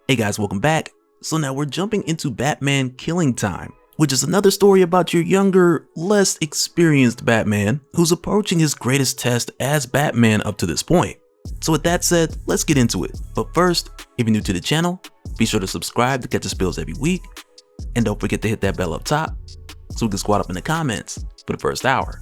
Hey guys, welcome back. So now we're jumping into Batman Killing Time, which is another story about your younger, less experienced Batman who's approaching his greatest test as Batman up to this point. So with that said, let's get into it. But first, if you're new to the channel, be sure to subscribe to catch the spills every week. And don't forget to hit that bell up top so we can squat up in the comments for the first hour.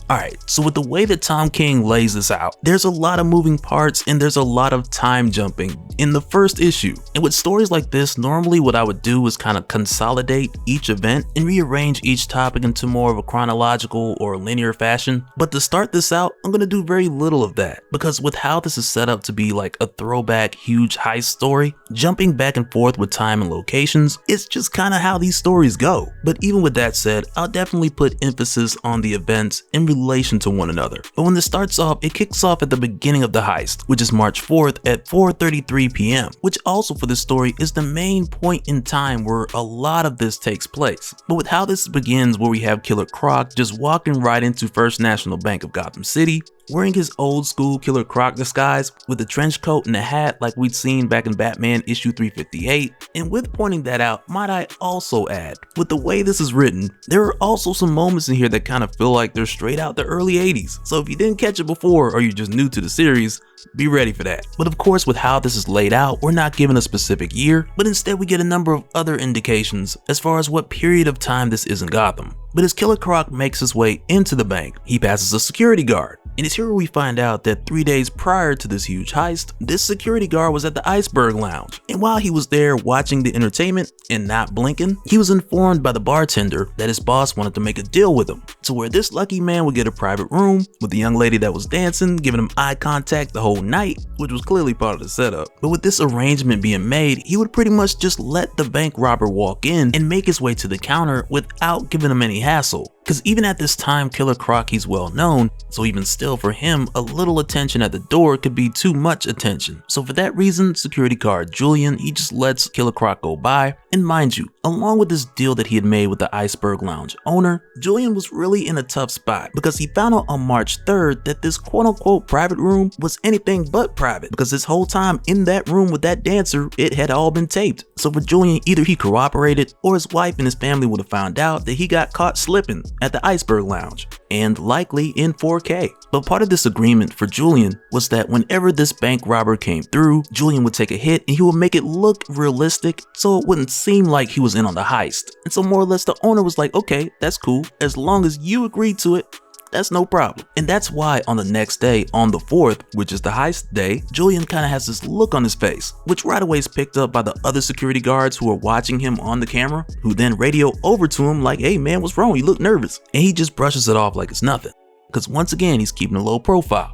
Alright, so with the way that Tom King lays this out, there's a lot of moving parts and there's a lot of time jumping in the first issue. And with stories like this, normally what I would do is kind of consolidate each event and rearrange each topic into more of a chronological or linear fashion. But to start this out, I'm going to do very little of that, because with how this is set up to be like a throwback huge heist story, jumping back and forth with time and locations, it's just kind of how these stories go. But even with that said, I'll definitely put emphasis on the events in relation to one another. But when this starts off, it kicks off at the beginning of the heist, which is March 4th at 4:33 p.m., which also for this story is the main point in time where a lot of this takes place. But with how this begins, where we have Killer Croc just walking right into First National Bank of Gotham City, wearing his old school Killer Croc disguise with a trench coat and a hat like we'd seen back in Batman issue 358. And with pointing that out, might I also add, with the way this is written, there are also some moments in here that kind of feel like they're straight out the early 80s. So if you didn't catch it before or you're just new to the series, be ready for that. But of course, with how this is laid out, we're not given a specific year, but instead we get a number of other indications as far as what period of time this is in Gotham. But as Killer Croc makes his way into the bank, he passes a security guard. And it's here where we find out that 3 days prior to this huge heist, this security guard was at the Iceberg Lounge. And while he was there watching the entertainment and not blinking, he was informed by the bartender that his boss wanted to make a deal with him, to where this lucky man would get a private room with the young lady that was dancing, giving him eye contact the whole night, which was clearly part of the setup. But with this arrangement being made, he would pretty much just let the bank robber walk in and make his way to the counter without giving him any hassle. Because even at this time, Killer Croc, he's well known, so even still for him, a little attention at the door could be too much attention. So for that reason, security guard Julian, he just lets Killer Croc go by. And mind you, along with this deal that he had made with the Iceberg Lounge owner, Julian was really in a tough spot because he found out on March 3rd that this quote-unquote private room was anything but private, because this whole time in that room with that dancer, it had all been taped. So for Julian, either he cooperated or his wife and his family would have found out that he got caught slipping at the Iceberg Lounge, and likely in 4K. But part of this agreement for Julian was that whenever this bank robber came through, Julian would take a hit and he would make it look realistic so it wouldn't seem like he was in on the heist. And so more or less the owner was like, okay, that's cool, as long as you agree to it, that's no problem. And that's why on the next day, on the 4th, which is the heist day, Julian kind of has this look on his face, which right away is picked up by the other security guards who are watching him on the camera, who then radio over to him like, hey man, what's wrong? You look nervous. And he just brushes it off like it's nothing, because once again, he's keeping a low profile.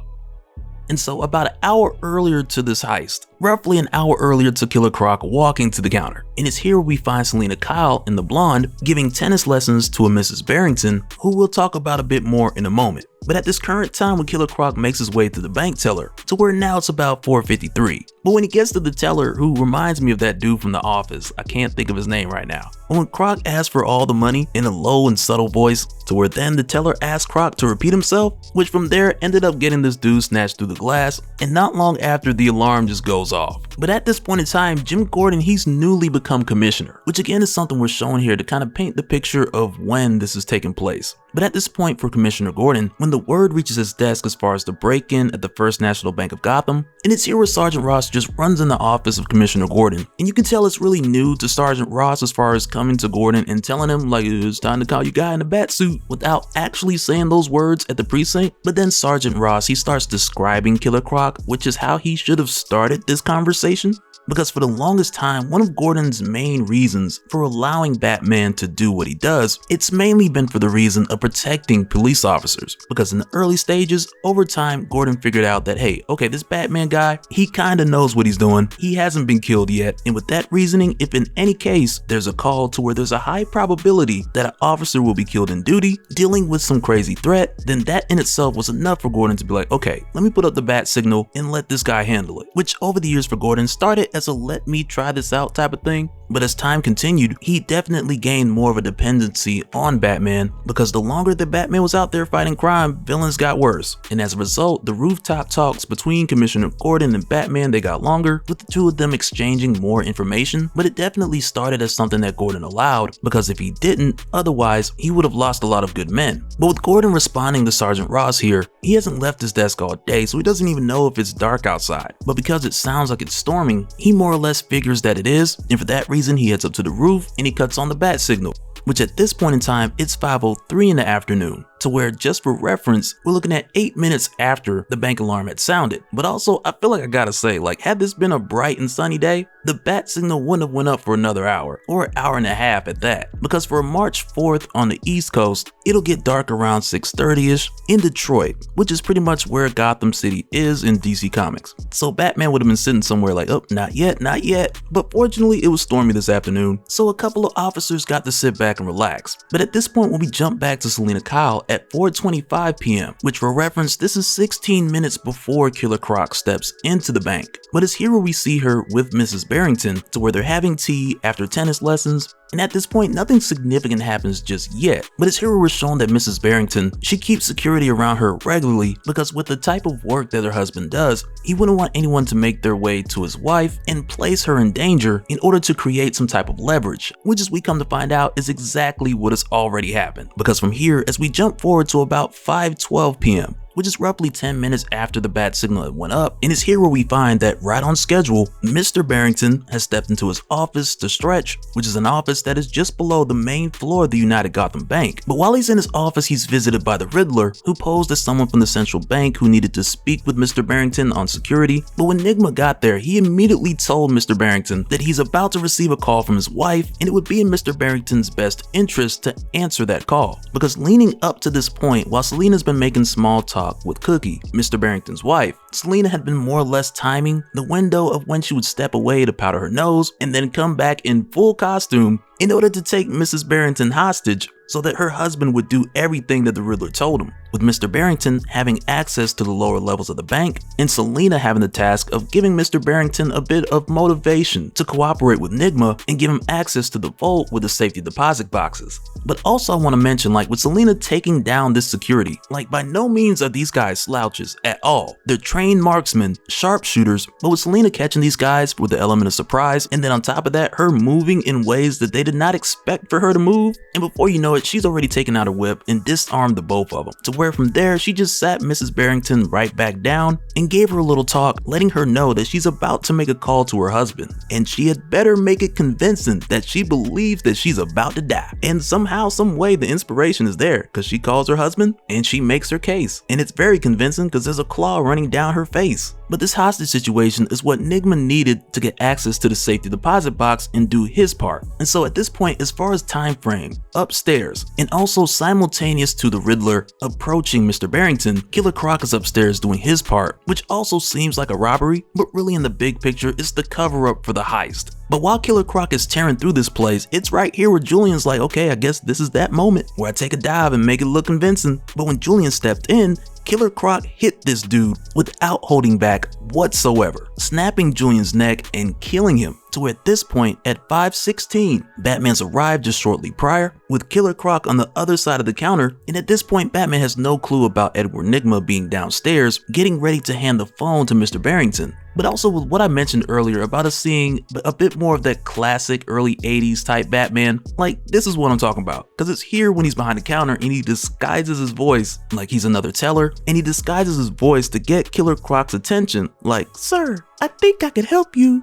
And so about an hour earlier to this heist, roughly an hour earlier to Killer Croc walking to the counter. And it's here we find Selina Kyle in the blonde giving tennis lessons to a Mrs. Barrington, who we'll talk about a bit more in a moment. But at this current time when Killer Croc makes his way to the bank teller, to where now it's about 4:53. But when he gets to the teller, who reminds me of that dude from The Office, I can't think of his name right now. But when Croc asks for all the money in a low and subtle voice, to where then the teller asks Croc to repeat himself, which from there ended up getting this dude snatched through the glass, and not long after the alarm just goes off. But at this point in time, Jim Gordon, he's newly become commissioner, which again is something we're showing here to kind of paint the picture of when this is taking place. But at this point for Commissioner Gordon, when the word reaches his desk as far as the break-in at the First National Bank of Gotham, and it's here where Sergeant Ross just runs in the office of Commissioner Gordon, and you can tell it's really new to Sergeant Ross as far as coming to Gordon and telling him like, it's time to call you guy in a bat suit, without actually saying those words at the precinct. But then Sergeant Ross, he starts describing Killer Croc, which is how he should have started this conversation. Because for the longest time, one of Gordon's main reasons for allowing Batman to do what he does, it's mainly been for the reason of protecting police officers. Because in the early stages, over time, Gordon figured out that, hey, okay, this Batman guy, he kinda knows what he's doing. He hasn't been killed yet. And with that reasoning, if in any case, there's a call to where there's a high probability that an officer will be killed in duty, dealing with some crazy threat, then that in itself was enough for Gordon to be like, okay, let me put up the bat signal and let this guy handle it. Which over the years for Gordon started as a let me try this out type of thing, but as time continued, he definitely gained more of a dependency on Batman, because the longer that Batman was out there fighting crime, villains got worse. And as a result, the rooftop talks between Commissioner Gordon and Batman, they got longer, with the two of them exchanging more information, but it definitely started as something that Gordon allowed, because if he didn't, otherwise, he would have lost a lot of good men. But with Gordon responding to Sergeant Ross here, he hasn't left his desk all day, so he doesn't even know if it's dark outside. But because it sounds like it's storming, he more or less figures that it is, and for that reason, he heads up to the roof and he cuts on the bat signal, which at this point in time, it's 5:03 in the afternoon, to where, just for reference, we're looking at 8 minutes after the bank alarm had sounded. But also, I feel like I gotta say, like, had this been a bright and sunny day, the bat signal wouldn't have went up for another hour, or an hour and a half at that, because for March 4th on the East Coast, it'll get dark around 6:30ish in Detroit, which is pretty much where Gotham City is in DC Comics. So Batman would have been sitting somewhere like, oh, not yet, not yet. But fortunately, it was stormy this afternoon, so a couple of officers got to sit back and relax. But at this point, when we jump back to Selina Kyle at 4:25 p.m., which for reference, this is 16 minutes before Killer Croc steps into the bank. But it's here where we see her with Mrs. Barrington, to where they're having tea after tennis lessons. And at this point, nothing significant happens just yet, but it's here where we're shown that Mrs. Barrington, she keeps security around her regularly, because with the type of work that her husband does, he wouldn't want anyone to make their way to his wife and place her in danger in order to create some type of leverage, which, as we come to find out, is exactly what has already happened. Because from here, as we jump forward to about 5:12 p.m., which is roughly 10 minutes after the bat signal had went up, and it's here where we find that right on schedule, Mr. Barrington has stepped into his office to stretch, which is an office that is just below the main floor of the United Gotham Bank. But while he's in his office, he's visited by the Riddler, who posed as someone from the central bank who needed to speak with Mr. Barrington on security. But when Nigma got there, he immediately told Mr. Barrington that he's about to receive a call from his wife, and it would be in Mr. Barrington's best interest to answer that call. Because leading up to this point, while Selina's been making small talk with Cookie, Mr. Barrington's wife, Selina had been more or less timing the window of when she would step away to powder her nose and then come back in full costume in order to take Mrs. Barrington hostage so that her husband would do everything that the Riddler told him, with Mr. Barrington having access to the lower levels of the bank and Selina having the task of giving Mr. Barrington a bit of motivation to cooperate with Nigma and give him access to the vault with the safety deposit boxes. But also I want to mention, like, with Selina taking down this security, like, by no means are these guys slouches at all. They're trained marksmen, sharpshooters, but with Selina catching these guys with the element of surprise, and then on top of that, her moving in ways that they did not expect for her to move, and before you know it, she's already taken out a whip and disarmed the both of them, to where from there she just sat Mrs. Barrington right back down and gave her a little talk, letting her know that she's about to make a call to her husband, and she had better make it convincing that she believes that she's about to die. And somehow, some way, the inspiration is there, because she calls her husband and she makes her case, and it's very convincing because there's a claw running down her face. But this hostage situation is what Nigma needed to get access to the safety deposit box and do his part. And so at this point, as far as time frame, upstairs, and also simultaneous to the Riddler approaching Mr. Barrington, Killer Croc is upstairs doing his part, which also seems like a robbery, but really in the big picture, it's the cover up for the heist. But while Killer Croc is tearing through this place, it's right here where Julian's like, okay, I guess this is that moment where I take a dive and make it look convincing. But when Julian stepped in, Killer Croc hit this dude without holding back whatsoever, snapping Julian's neck and killing him. To at this point, at 5:16, Batman's arrived just shortly prior, with Killer Croc on the other side of the counter, and at this point, Batman has no clue about Edward Nigma being downstairs, getting ready to hand the phone to Mr. Barrington. But also with what I mentioned earlier about us seeing a bit more of that classic early 80s type Batman, like, this is what I'm talking about. Because it's here when he's behind the counter and he disguises his voice like he's another teller, and he disguises his voice to get Killer Croc's attention, like, "Sir, I think I could help you."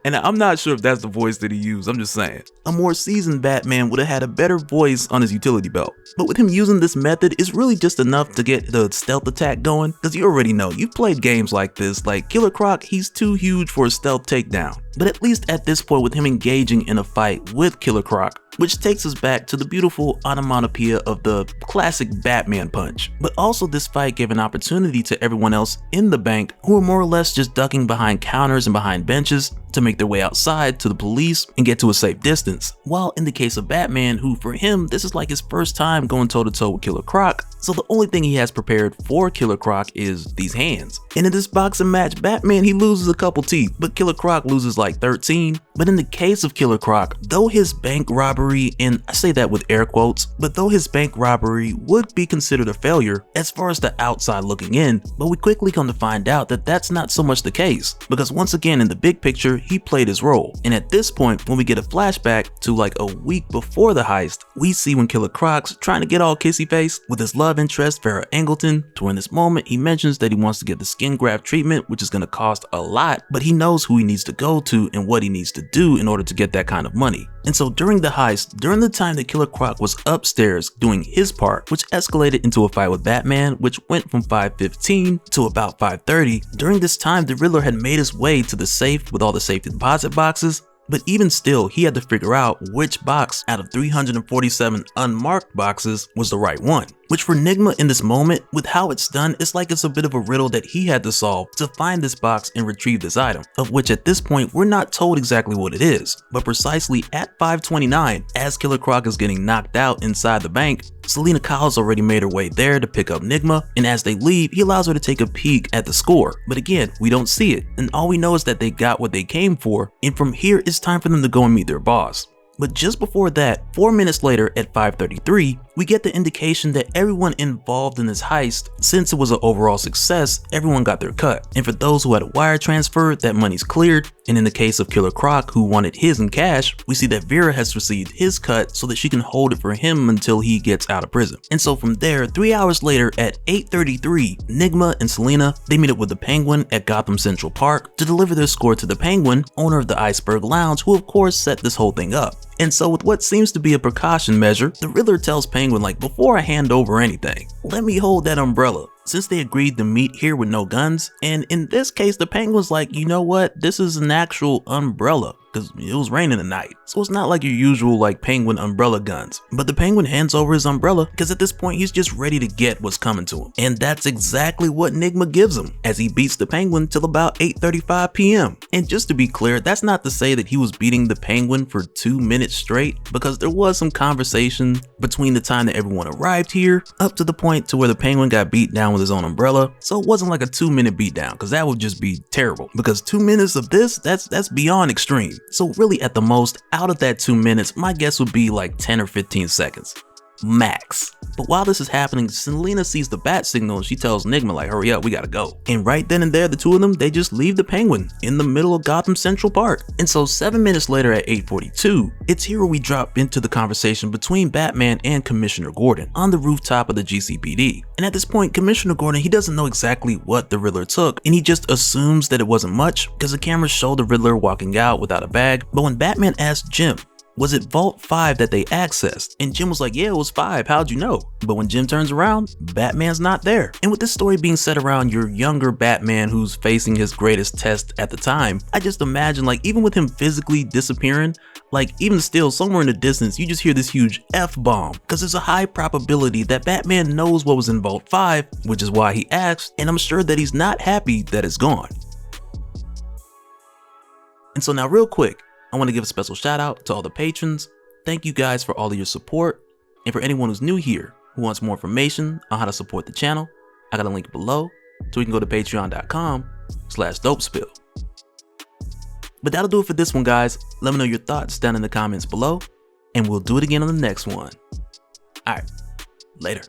And I'm not sure if that's the voice that he used, I'm just saying. A more seasoned Batman would have had a better voice on his utility belt. But with him using this method, it's really just enough to get the stealth attack going, because you already know, you've played games like this, like Killer Croc, he's too huge for a stealth takedown. But at least at this point, with him engaging in a fight with Killer Croc, which takes us back to the beautiful onomatopoeia of the classic Batman punch. But also this fight gave an opportunity to everyone else in the bank who were more or less just ducking behind counters and behind benches to make their way outside to the police and get to a safe distance. While in the case of Batman, who for him, this is like his first time going toe to toe with Killer Croc, so the only thing he has prepared for Killer Croc is these hands. And in this boxing match, Batman, he loses a couple teeth, but Killer Croc loses like 13. But in the case of Killer Croc, though his bank robbery, and I say that with air quotes, but though his bank robbery would be considered a failure as far as the outside looking in, but we quickly come to find out that that's not so much the case, because once again in the big picture, he played his role. And at this point, when we get a flashback to like a week before the heist, we see when Killer Croc's trying to get all kissy face with his love interest Farrah Angleton, to in this moment he mentions that he wants to get the skin graft treatment, which is going to cost a lot, but he knows who he needs to go to and what he needs to do in order to get that kind of money. And so during the heist, during the time that Killer Croc was upstairs doing his part, which escalated into a fight with Batman, which went from 5:15 to about 5:30, during this time the Riddler had made his way to the safe with all the safe deposit boxes. But even still, he had to figure out which box out of 347 unmarked boxes was the right one. Which for Nigma in this moment, with how it's done, it's like it's a bit of a riddle that he had to solve to find this box and retrieve this item, of which at this point we're not told exactly what it is. But precisely at 5:29, as Killer Croc is getting knocked out inside the bank, Selina Kyle's already made her way there to pick up Nigma, and as they leave, he allows her to take a peek at the score. But again, we don't see it, and all we know is that they got what they came for, and from here it's time for them to go and meet their boss. But just before that, 4 minutes later at 5:33, we get the indication that everyone involved in this heist, since it was an overall success, everyone got their cut. And for those who had a wire transfer, that money's cleared. And in the case of Killer Croc, who wanted his in cash, we see that Vera has received his cut so that she can hold it for him until he gets out of prison. And so from there, 3 hours later at 8:33, Nigma and Selina, they meet up with the Penguin at Gotham Central Park to deliver their score to the Penguin, owner of the Iceberg Lounge, who of course set this whole thing up. And so with what seems to be a precaution measure, the Riddler tells Penguin, like, before I hand over anything, let me hold that umbrella, since they agreed to meet here with no guns. And in this case, the Penguin's like, you know what, this is an actual umbrella, because it was raining tonight. So it's not like your usual like Penguin umbrella guns. But the Penguin hands over his umbrella because at this point he's just ready to get what's coming to him. And that's exactly what Nigma gives him as he beats the Penguin till about 8:35 p.m. And just to be clear, that's not to say that he was beating the Penguin for 2 minutes straight, because there was some conversation between the time that everyone arrived here up to the point to where the Penguin got beat down with his own umbrella. So it wasn't like a 2-minute beatdown, because that would just be terrible, because 2 minutes of this, that's beyond extreme. So really at the most, out of that 2 minutes, my guess would be like 10 or 15 seconds. Max. But while this is happening, Selina sees the bat signal and she tells Nigma like, hurry up, we gotta go. And right then and there, the two of them, they just leave the Penguin in the middle of Gotham Central Park. And so 7 minutes later at 8:42, it's here where we drop into the conversation between Batman and Commissioner Gordon on the rooftop of the GCPD. And at this point, Commissioner Gordon, he doesn't know exactly what the Riddler took, and he just assumes that it wasn't much because the cameras show the Riddler walking out without a bag. But when Batman asked Jim, was it Vault 5 that they accessed? And Jim was like, yeah, it was 5, how'd you know? But when Jim turns around, Batman's not there. And with this story being set around your younger Batman who's facing his greatest test at the time, I just imagine, like, even with him physically disappearing, like even still somewhere in the distance, you just hear this huge F-bomb, because there's a high probability that Batman knows what was in Vault 5, which is why he asked, and I'm sure that he's not happy that it's gone. And so now real quick, I want to give a special shout out to all the patrons. Thank you guys for all of your support. And for anyone who's new here who wants more information on how to support the channel, I got a link below so you can go to patreon.com/dopespill. But that'll do it for this one, guys. Let me know your thoughts down in the comments below, and we'll do it again on the next one. Alright, later.